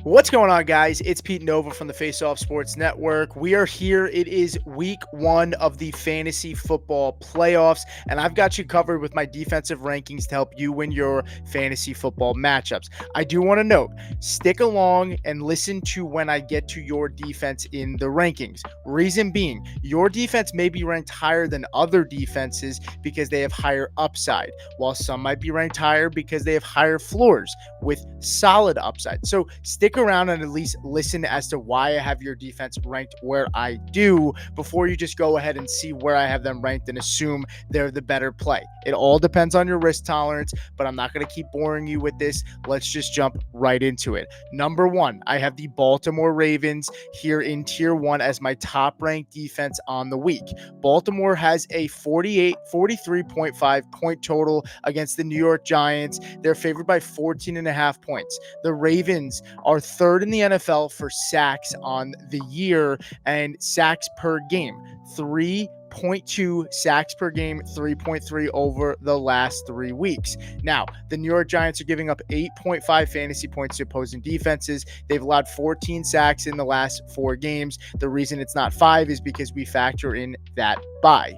What's going on, guys? It's Pete Nova from the Face Off Sports Network. We are here. It is week one of the fantasy football playoffs, and I've got you covered with my defensive rankings to help you win your fantasy football matchups. I do want to note, stick along and listen to when I get to your defense in the rankings. Reason being, your defense may be ranked higher than other defenses because they have higher upside, while some might be ranked higher because they have higher floors with solid upside. So stick around and at least listen as to why I have your defense ranked where I do before you just go ahead and see where I have them ranked and assume they're the better play. It all depends on your risk tolerance, but I'm not going to keep boring you with this. Let's just jump right into it. Number one, I have the Baltimore Ravens here in tier one as my top ranked defense on the week. Baltimore has a 43.5 point total against the New York Giants. They're favored by 14.5 points. The Ravens are third in the NFL for sacks on the year and sacks per game. 3.2 sacks per game, 3.3 over the last 3 weeks. Now, the New York Giants are giving up 8.5 fantasy points to opposing defenses. They've allowed 14 sacks in the last 4 games. The reason it's not 5 is because we factor in that bye.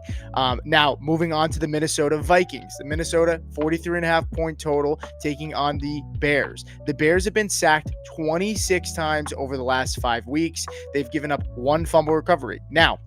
Now, moving on to the Minnesota Vikings. The Minnesota 43.5 point total taking on the Bears. The Bears have been sacked 26 times over the last 5 weeks. They've given up 1 fumble recovery. Now,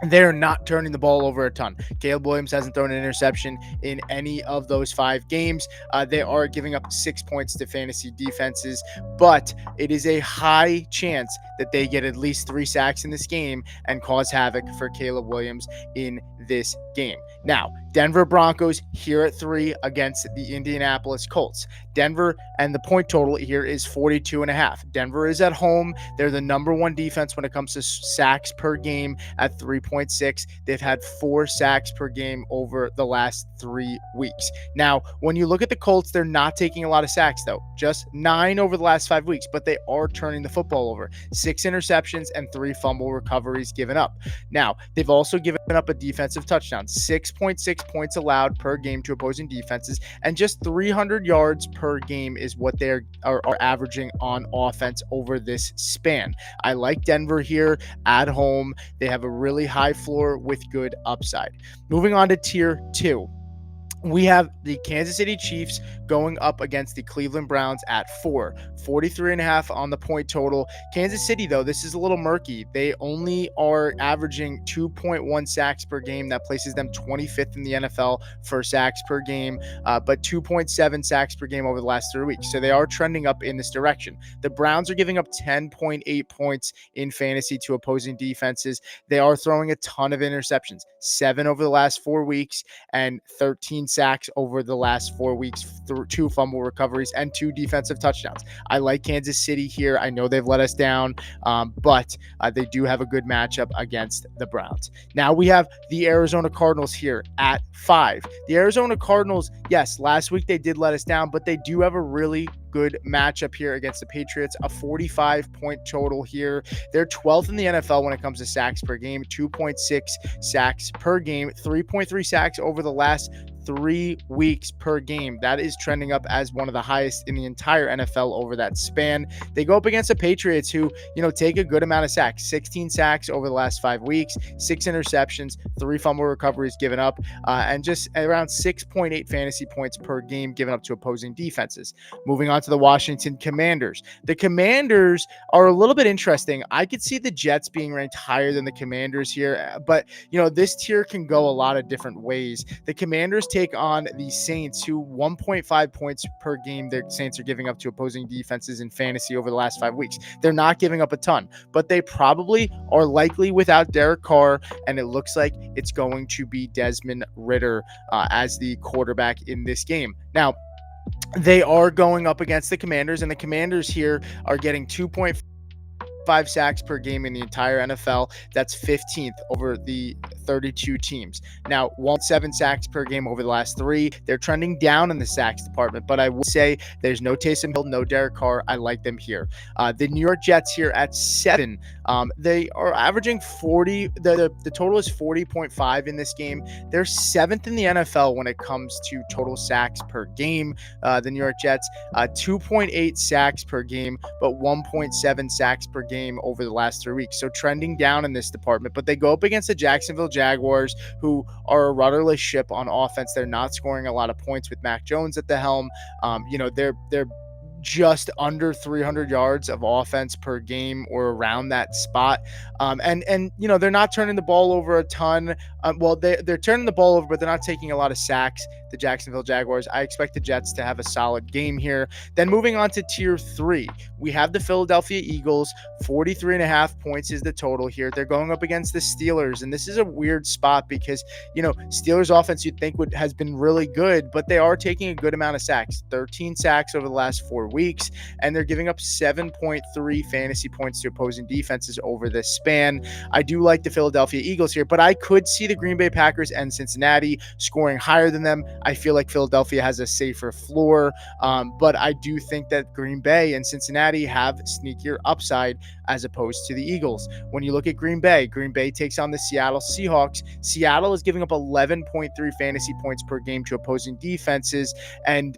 they're not turning the ball over a ton. Caleb Williams hasn't thrown an interception in any of those 5 games. They are giving up 6 points to fantasy defenses, but it is a high chance that they get at least 3 sacks in this game and cause havoc for Caleb Williams in this game. Now, Denver Broncos here at 3 against the Indianapolis Colts. Denver and the point total here is 42.5. Denver is at home. They're the number 1 defense when it comes to sacks per game at 3.6. They've had 4 sacks per game over the last 3 weeks. Now, when you look at the Colts, they're not taking a lot of sacks though. Just 9 over the last 5 weeks, but they are turning the football over. 6 interceptions and 3 fumble recoveries given up. Now, they've also given up a defensive touchdown. 6.6 points allowed per game to opposing defenses, and just 300 yards per game is what they are averaging on offense over this span. I like Denver here at home. They have a really high floor with good upside. Moving on to tier 2. We have the Kansas City Chiefs going up against the Cleveland Browns at 4, 43.5 on the point total. Kansas City, though, this is a little murky. They only are averaging 2.1 sacks per game. That places them 25th in the NFL for sacks per game, but 2.7 sacks per game over the last 3 weeks. So they are trending up in this direction. The Browns are giving up 10.8 points in fantasy to opposing defenses. They are throwing a ton of interceptions, 7 over the last 4 weeks and 13 sacks over the last 4 weeks, 2 fumble recoveries, and 2 defensive touchdowns. I like Kansas City here. I know they've let us down, but they do have a good matchup against the Browns. Now we have the Arizona Cardinals here at 5. The Arizona Cardinals, yes, last week they did let us down, but they do have a really good matchup here against the Patriots, a 45-point total here. They're 12th in the NFL when it comes to sacks per game, 2.6 sacks per game, 3.3 sacks over the last 3 weeks per game. That is trending up as one of the highest in the entire NFL over that span. They go up against the Patriots who, take a good amount of sacks, 16 sacks over the last 5 weeks, 6 interceptions, 3 fumble recoveries given up, and just around 6.8 fantasy points per game given up to opposing defenses. Moving on to the Washington Commanders. The Commanders are a little bit interesting. I could see the Jets being ranked higher than the Commanders here, but this tier can go a lot of different ways. The Commanders take on the Saints, who 1.5 points per game the Saints are giving up to opposing defenses in fantasy over the last 5 weeks. They're not giving up a ton, but they probably are likely without Derek Carr, and it looks like it's going to be Desmond Ridder as the quarterback in this game. Now, they are going up against the Commanders, and the Commanders here are getting 2.5 sacks per game in the entire NFL. That's 15th over the 32 teams. Now, 1.7 sacks per game over the last 3. They're trending down in the sacks department, but I would say there's no Taysom Hill, no Derek Carr. I like them here. The New York Jets here at 7. They are averaging 40. The total is 40.5 in this game. They're 7th in the NFL when it comes to total sacks per game. The New York Jets, 2.8 sacks per game, but 1.7 sacks per game over the last 3 weeks. So trending down in this department, but they go up against the Jacksonville Jaguars, who are a rudderless ship on offense. They're not scoring a lot of points with Mac Jones at the helm. They're just under 300 yards of offense per game or around that spot. They're not turning the ball over a ton. They're turning the ball over, but they're not taking a lot of sacks. The Jacksonville Jaguars. I expect the Jets to have a solid game here. Then moving on to tier 3, we have the Philadelphia Eagles. 43.5 points is the total here. They're going up against the Steelers, and this is a weird spot because, Steelers offense you'd think has been really good, but they are taking a good amount of sacks. 13 sacks over the last 4 weeks, and they're giving up 7.3 fantasy points to opposing defenses over this span. I do like the Philadelphia Eagles here, but I could see the Green Bay Packers and Cincinnati scoring higher than them. I feel like Philadelphia has a safer floor, but I do think that Green Bay and Cincinnati have sneakier upside as opposed to the Eagles. When you look at Green Bay takes on the Seattle Seahawks. Seattle is giving up 11.3 fantasy points per game to opposing defenses, and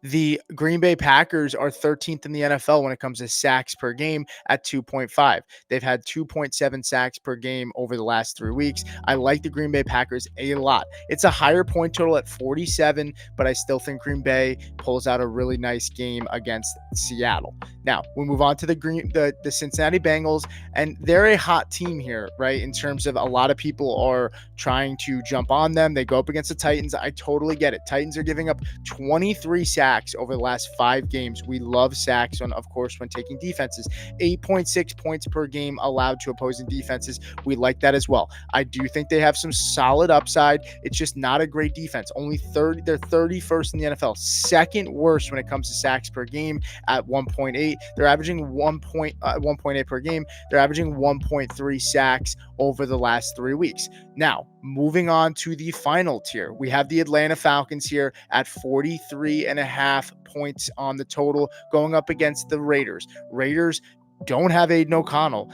the Green Bay Packers are 13th in the NFL when it comes to sacks per game at 2.5. They've had 2.7 sacks per game over the last 3 weeks. I like the Green Bay Packers a lot. It's a higher point total at 47, but I still think Green Bay pulls out a really nice game against Seattle. Now, we move on to the Cincinnati Bengals, and they're a hot team here, right? In terms of a lot of people are trying to jump on them. They go up against the Titans. I totally get it. Titans are giving up 23 sacks over the last 5 games. We love sacks, of course, when taking defenses. 8.6 points per game allowed to opposing defenses. We like that as well. I do think they have some solid upside. It's just not a great defense. They're 31st in the NFL, second worst when it comes to sacks per game at 1.8. They're averaging 1.8 per game. They're averaging 1.3 sacks over the last 3 weeks. Now, moving on to the final tier, we have the Atlanta Falcons here at 43.5 points on the total, going up against the Raiders. Raiders don't have Aiden O'Connell.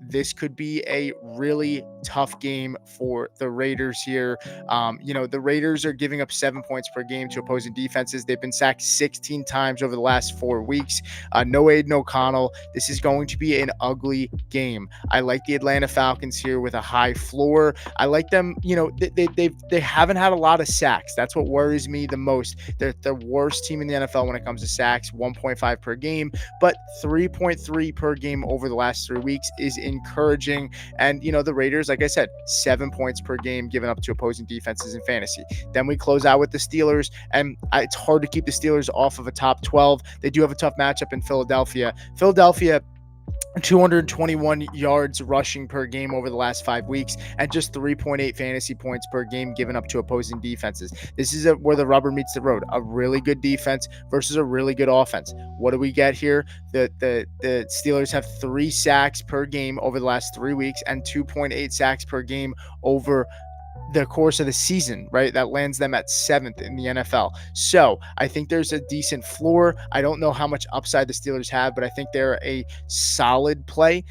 This could be a really tough game for the Raiders here. The Raiders are giving up 7 points per game to opposing defenses. They've been sacked 16 times over the last 4 weeks. No Aiden O'Connell. This is going to be an ugly game. I like the Atlanta Falcons here with a high floor. I like them. They haven't had a lot of sacks. That's what worries me the most. They're the worst team in the NFL when it comes to sacks, 1.5 per game, but 3.3 per game over the last 3 weeks is encouraging. And, the Raiders, like I said, 7 points per game given up to opposing defenses in fantasy. Then we close out with the Steelers, and it's hard to keep the Steelers off of a top 12. They do have a tough matchup in Philadelphia. 221 yards rushing per game over the last 5 weeks, and just 3.8 fantasy points per game given up to opposing defenses. This is where the rubber meets the road. A really good defense versus a really good offense. What do we get here? The Steelers have 3 sacks per game over the last 3 weeks and 2.8 sacks per game over the course of the season, right? That lands them at 7th in the NFL. So I think there's a decent floor. I don't know how much upside the Steelers have, but I think they're a solid play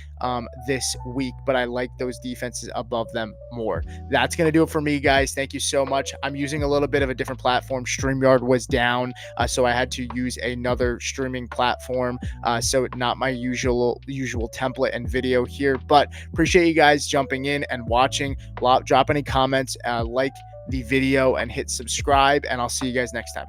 this week, but I like those defenses above them more. That's going to do it for me, guys. Thank you so much. I'm using a little bit of a different platform. StreamYard was down, so I had to use another streaming platform. So not my usual template and video here, but appreciate you guys jumping in and watching. Drop any comments, like the video, and hit subscribe, and I'll see you guys next time.